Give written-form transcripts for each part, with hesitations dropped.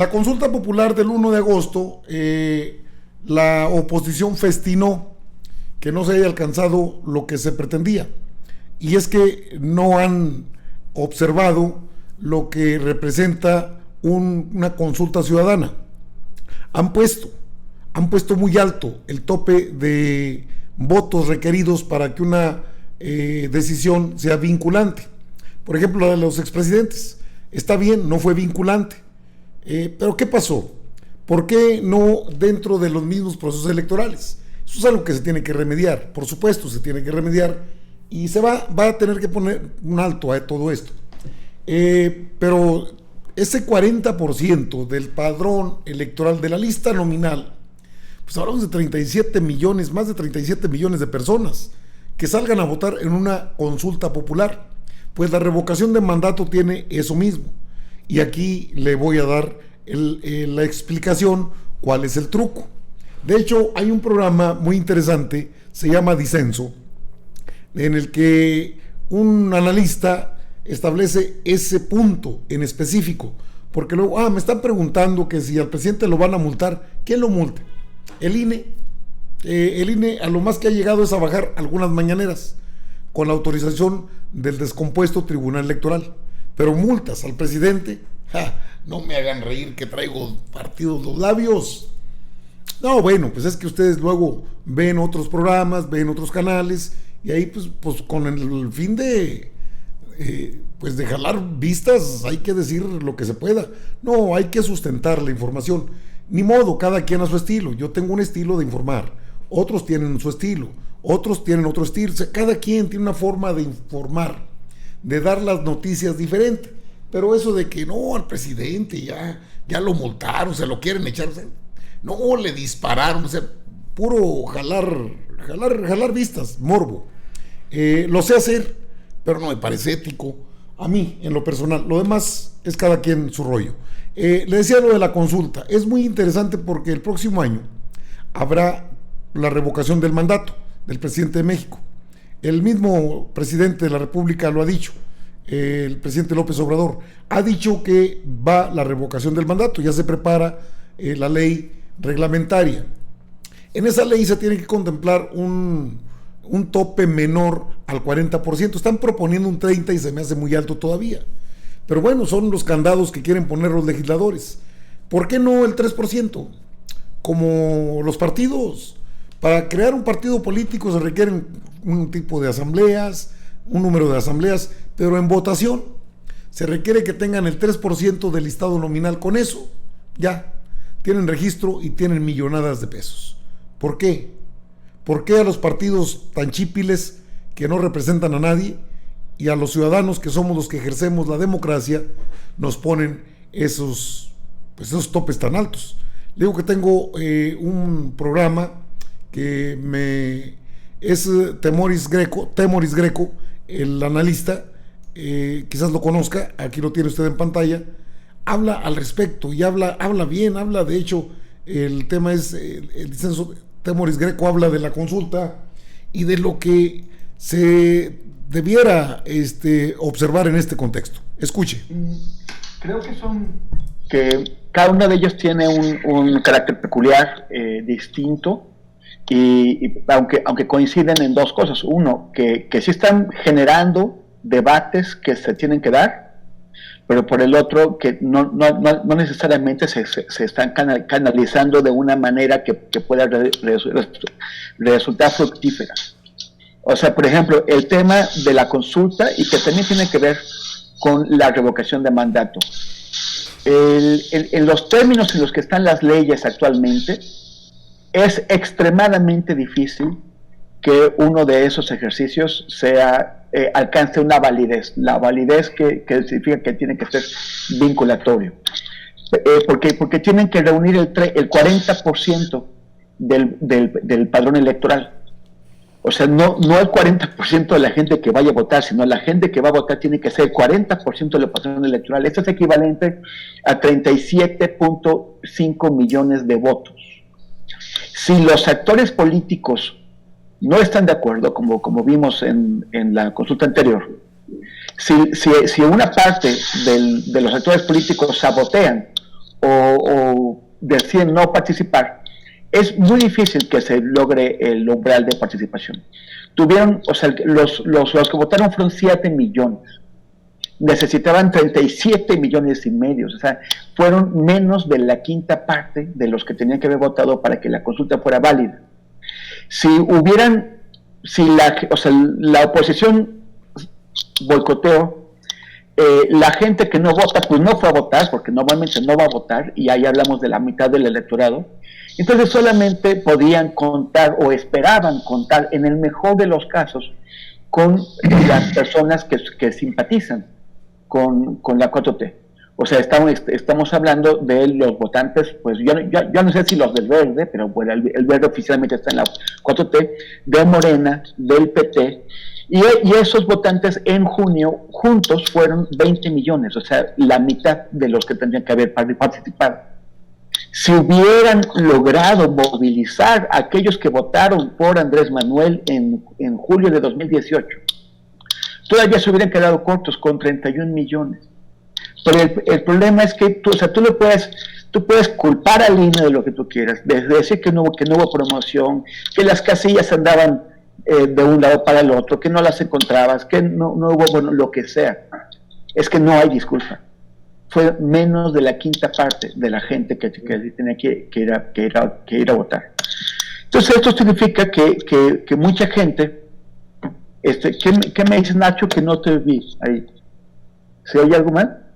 La consulta popular del 1 de agosto, la oposición festinó que no se haya alcanzado lo que se pretendía. Y es que no han observado lo que representa una consulta ciudadana. Han puesto muy alto el tope de votos requeridos para que una decisión sea vinculante. Por ejemplo, la de los expresidentes. Está bien, no fue vinculante. Pero ¿qué pasó? ¿Por qué no dentro de los mismos procesos electorales? Eso es algo que se tiene que remediar. Por supuesto, se tiene que remediar y se va a tener que poner un alto a todo esto. Pero ese 40% del padrón electoral de la lista nominal, pues hablamos de 37 millones, más de 37 millones de personas que salgan a votar en una consulta popular. Pues la revocación de mandato tiene eso mismo. Y aquí le voy a dar la explicación cuál es el truco. De hecho, hay un programa muy interesante, se llama Disenso, en el que un analista establece ese punto en específico, porque luego, me están preguntando que si al presidente lo van a multar. ¿Quién lo multa? El INE. El INE a lo más que ha llegado es a bajar algunas mañaneras con la autorización del descompuesto Tribunal Electoral, pero multas al presidente, no me hagan reír que traigo partidos los labios. No, bueno, pues es que ustedes luego ven otros programas, ven otros canales, y ahí pues con el fin de pues de jalar vistas hay que decir lo que se pueda. No, hay que sustentar la información. Ni modo, cada quien a su estilo. Yo tengo un estilo de informar, otros tienen su estilo, otros tienen otro estilo. O sea, cada quien tiene una forma de informar, de dar las noticias diferente. Pero eso de que no, al presidente ya lo multaron, se lo quieren echar, o sea, no, le dispararon, o sea, puro jalar vistas, morbo. Lo sé hacer, pero no me parece ético a mí, en lo personal. Lo demás es cada quien su rollo. Le decía lo de la consulta. Es muy interesante porque el próximo año habrá la revocación del mandato del presidente de México. El mismo presidente de la República lo ha dicho. El presidente López Obrador ha dicho que va la revocación del mandato. Ya se prepara la ley reglamentaria. En esa ley se tiene que contemplar un tope menor al 40%. Están proponiendo un 30% y se me hace muy alto todavía. Pero bueno, son los candados que quieren poner los legisladores. ¿Por qué no el 3%? Como los partidos. Para crear un partido político se requieren un tipo de asambleas, un número de asambleas, pero en votación se requiere que tengan el 3% del listado nominal. Con eso ya tienen registro y tienen millonadas de pesos. ¿Por qué? ¿Por qué a los partidos tan chípiles que no representan a nadie y a los ciudadanos que somos los que ejercemos la democracia nos ponen esos topes tan altos? Le digo que tengo un programa que es Temoris Greco, el analista, quizás lo conozca, aquí lo tiene usted en pantalla. Habla al respecto y habla bien, de hecho, el tema es el disenso. Temoris Greco habla de la consulta y de lo que se debiera observar en este contexto. Escuche. Creo que cada uno de ellos tiene un carácter peculiar, distinto, y aunque coinciden en dos cosas. Uno, que sí están generando debates que se tienen que dar, pero por el otro, que no necesariamente se están canalizando de una manera que pueda resultar fructífera. O sea, por ejemplo, el tema de la consulta, y que también tiene que ver con la revocación de mandato. En los términos en los que están las leyes actualmente, es extremadamente difícil que uno de esos ejercicios alcance una validez. La validez que significa que tiene que ser vinculatorio. Porque tienen que reunir el 40% del padrón electoral. O sea, no el 40% de la gente que vaya a votar, sino la gente que va a votar tiene que ser el 40% del padrón electoral. Esto es equivalente a 37.5 millones de votos. Si los actores políticos no están de acuerdo, como vimos en la consulta anterior, si una parte de los actores políticos sabotean o deciden no participar, es muy difícil que se logre el umbral de participación. Tuvieron, o sea, los que votaron fueron 7 millones, necesitaban 37 millones y medio, o sea, fueron menos de la quinta parte de los que tenían que haber votado para que la consulta fuera válida. Si la oposición boicoteó, la gente que no vota, pues no fue a votar, porque normalmente no va a votar, y ahí hablamos de la mitad del electorado. Entonces solamente podían contar o esperaban contar, en el mejor de los casos, con las personas que simpatizan con la 4T. O sea, estamos hablando de los votantes, pues yo no sé si los del Verde, pero bueno, el Verde oficialmente está en la 4T, de Morena, del PT, y esos votantes en junio juntos fueron 20 millones, o sea, la mitad de los que tendrían que haber participado. Si hubieran logrado movilizar a aquellos que votaron por Andrés Manuel en julio de 2018, todavía se hubieran quedado cortos con 31 millones. Pero el problema es que tú puedes culpar al INE de lo que tú quieras, de decir que no hubo promoción, que las casillas andaban de un lado para el otro, que no las encontrabas, que no hubo, bueno, lo que sea. Es que no hay disculpa. Fue menos de la quinta parte de la gente que tenía que ir a votar. Entonces esto significa que mucha gente, ¿qué me dices, Nacho, que no te vi ahí? ¿Se oye algo mal?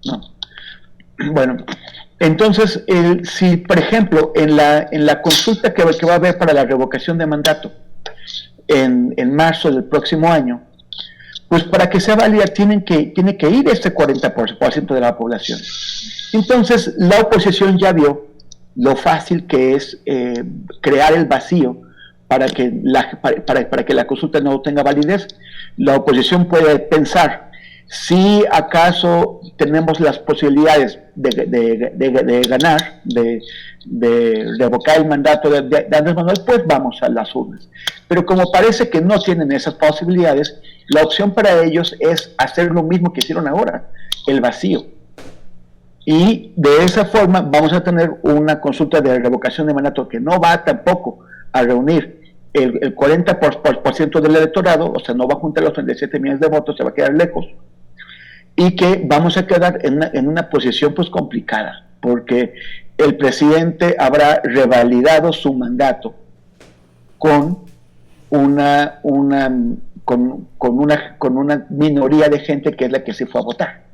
No. Bueno, entonces, si por ejemplo en la consulta que va a haber para la revocación de mandato en marzo del próximo año, pues para que sea válida tiene que ir este 40% de la población. Entonces, la oposición ya vio lo fácil que es crear el vacío para que la consulta no tenga validez. La oposición puede pensar, si acaso tenemos las posibilidades de ganar, de revocar el mandato de Andrés Manuel, pues vamos a las urnas. Pero como parece que no tienen esas posibilidades, la opción para ellos es hacer lo mismo que hicieron ahora, el vacío. Y de esa forma vamos a tener una consulta de revocación de mandato que no va tampoco a reunir el 40% del electorado, o sea, no va a juntar los 37 millones de votos, se va a quedar lejos. Y que vamos a quedar en una posición pues complicada, porque el presidente habrá revalidado su mandato con una minoría de gente que es la que se fue a votar.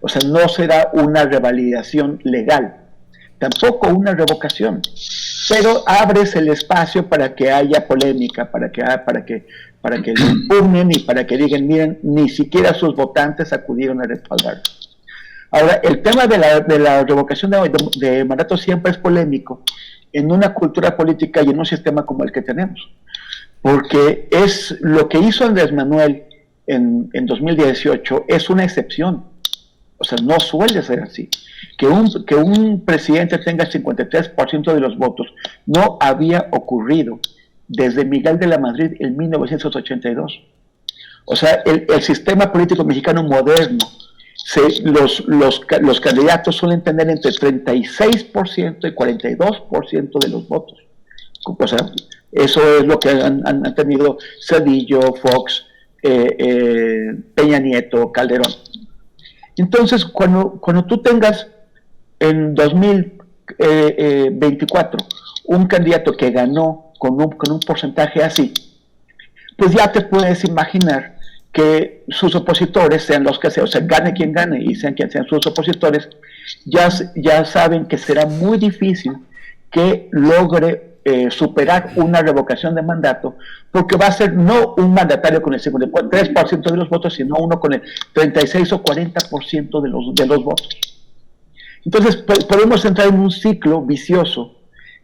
O sea, no será una revalidación legal, tampoco una revocación, pero abres el espacio para que haya polémica, para que lo impugnen y para que digan, miren, ni siquiera sus votantes acudieron a respaldar. Ahora, el tema de la revocación de mandato siempre es polémico en una cultura política y en un sistema como el que tenemos, porque es lo que hizo Andrés Manuel en 2018 es una excepción. O sea, no suele ser así. Que un presidente tenga el 53% de los votos no había ocurrido desde Miguel de la Madrid en 1982. O sea, el sistema político mexicano moderno, los candidatos suelen tener entre 36% y 42% de los votos. O sea, eso es lo que han tenido Zedillo, Fox, Peña Nieto, Calderón. Entonces, cuando tú tengas en 2024 un candidato que ganó con un porcentaje así, pues ya te puedes imaginar que sus opositores, sean los que sean, o sea, gane quien gane y sean quien sean sus opositores, ya saben que será muy difícil que logre superar una revocación de mandato, porque va a ser no un mandatario con el 53% de los votos, sino uno con el 36 o 40% de los votos. Entonces podemos entrar en un ciclo vicioso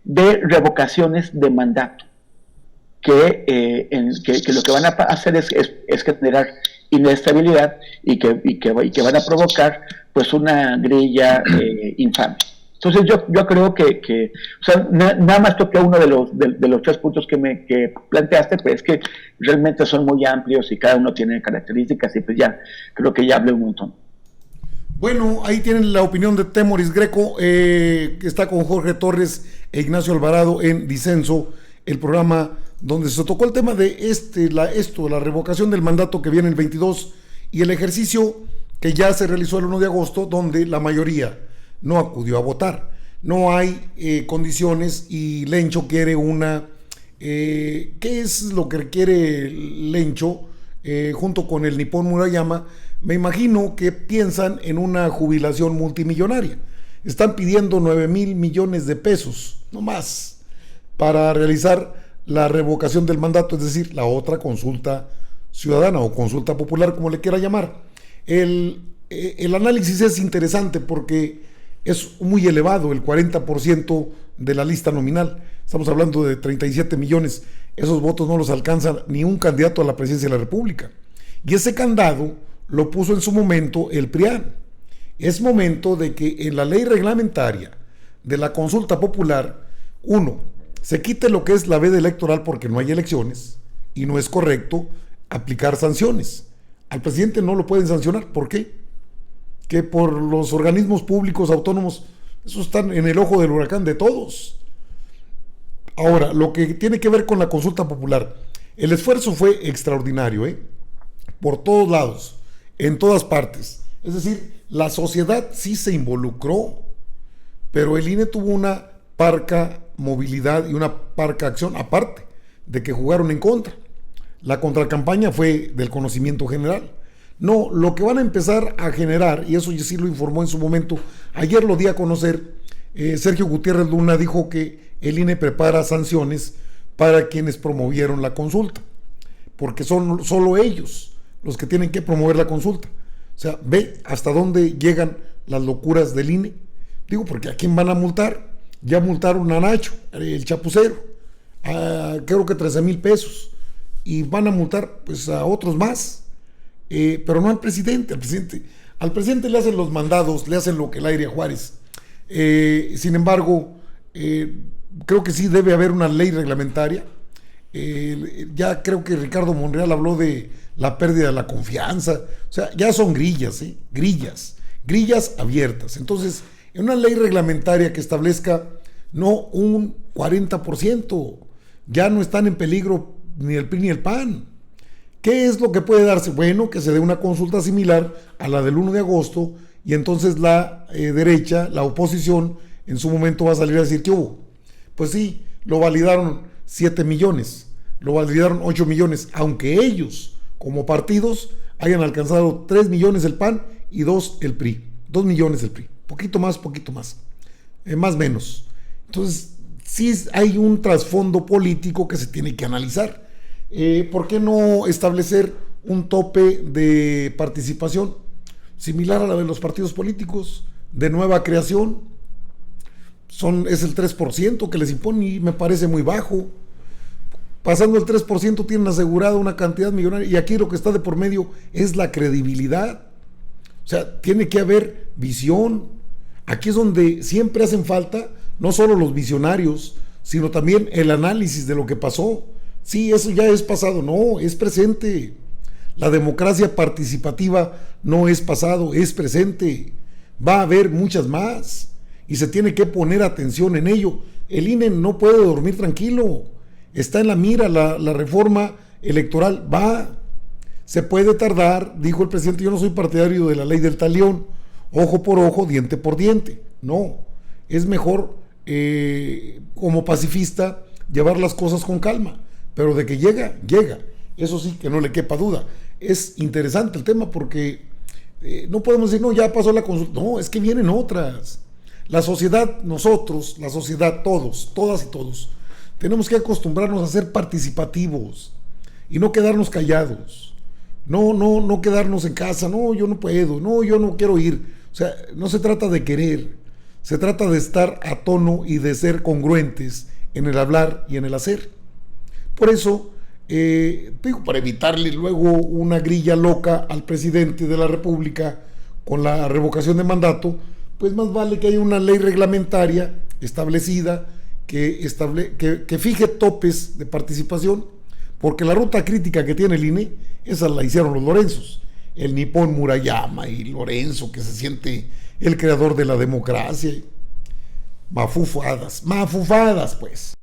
de revocaciones de mandato, que lo que van a hacer es generar inestabilidad y que van a provocar pues una grilla infame. Entonces yo creo que o sea, nada más toqué uno de los 3 puntos que planteaste, pues es que realmente son muy amplios y cada uno tiene características y pues ya, creo que ya hablé un montón. Bueno, ahí tienen la opinión de Temoris Greco, que está con Jorge Torres e Ignacio Alvarado en Disenso, el programa donde se tocó el tema de la revocación del mandato que viene el 22 y el ejercicio que ya se realizó el 1 de agosto, donde la mayoría no acudió a votar. No hay condiciones y Lencho quiere ¿qué es lo que quiere Lencho junto con el Nippon Murayama? Me imagino que piensan en una jubilación multimillonaria. Están pidiendo 9,000 millones de pesos, no más, para realizar la revocación del mandato, es decir, la otra consulta ciudadana o consulta popular, como le quiera llamar. El análisis es interesante porque es muy elevado, el 40% de la lista nominal. Estamos hablando de 37 millones. Esos votos no los alcanza ni un candidato a la presidencia de la República. Y ese candado lo puso en su momento el PRIAN. Es momento de que en la ley reglamentaria de la consulta popular, se quite lo que es la veda electoral porque no hay elecciones y no es correcto aplicar sanciones. Al presidente no lo pueden sancionar. ¿Por qué? Que por los organismos públicos autónomos, esos están en el ojo del huracán de todos. Ahora, lo que tiene que ver con la consulta popular, el esfuerzo fue extraordinario, por todos lados, en todas partes. Es decir, la sociedad sí se involucró, pero el INE tuvo una parca movilidad y una parca acción, aparte de que jugaron en contra. La contracampaña fue del conocimiento general. No, lo que van a empezar a generar, y eso sí lo informó en su momento, ayer lo di a conocer, Sergio Gutiérrez Luna dijo que el INE prepara sanciones para quienes promovieron la consulta, porque son solo ellos los que tienen que promover la consulta. O sea, ve hasta dónde llegan las locuras del INE. Digo, porque ¿a quién van a multar? Ya multaron a Nacho, el chapucero, creo que 13,000 pesos, y van a multar pues a otros más. Pero no al presidente. Al presidente le hacen los mandados, le hacen lo que el aire a Juárez. Sin embargo, creo que sí debe haber una ley reglamentaria. Ya creo que Ricardo Monreal habló de la pérdida de la confianza. O sea, ya son grillas, grillas abiertas. Entonces, en una ley reglamentaria que establezca no un 40%, ya no están en peligro ni el PRI ni el PAN. ¿Qué es lo que puede darse? Bueno, que se dé una consulta similar a la del 1 de agosto y entonces la derecha, la oposición, en su momento va a salir a decir que hubo. Pues sí, lo validaron 7 millones, lo validaron 8 millones, aunque ellos, como partidos, hayan alcanzado 3 millones el PAN y 2 el PRI. 2 millones el PRI. Poquito más, más menos. Entonces, sí hay un trasfondo político que se tiene que analizar. ¿Por qué no establecer un tope de participación similar a la de los partidos políticos de nueva creación? Es el 3% que les impone y me parece muy bajo. Pasando el 3% tienen asegurada una cantidad millonaria y aquí lo que está de por medio es la credibilidad. O sea, tiene que haber visión. Aquí es donde siempre hacen falta no solo los visionarios, sino también el análisis de lo que pasó. Sí, eso ya es pasado, no, es presente. La democracia participativa no es pasado, es presente. Va a haber muchas más y se tiene que poner atención en ello. El INE no puede dormir tranquilo, está en la mira la reforma electoral, se puede tardar, dijo el presidente, yo no soy partidario de la ley del talión, ojo por ojo, diente por diente. No, es mejor como pacifista llevar las cosas con calma. Pero de que llega. Eso sí, que no le quepa duda. Es interesante el tema porque no podemos decir, no, ya pasó la consulta. No, es que vienen otras. La sociedad, nosotros, la sociedad, todos, todas y todos, tenemos que acostumbrarnos a ser participativos y no quedarnos callados. No quedarnos en casa. No, yo no puedo. No, yo no quiero ir. O sea, no se trata de querer. Se trata de estar a tono y de ser congruentes en el hablar y en el hacer. Por eso, para evitarle luego una grilla loca al presidente de la República con la revocación de mandato, pues más vale que haya una ley reglamentaria establecida que fije topes de participación, porque la ruta crítica que tiene el INE, esa la hicieron los Lorenzos. el Nippon Murayama y Lorenzo, que se siente el creador de la democracia. Mafufadas, pues.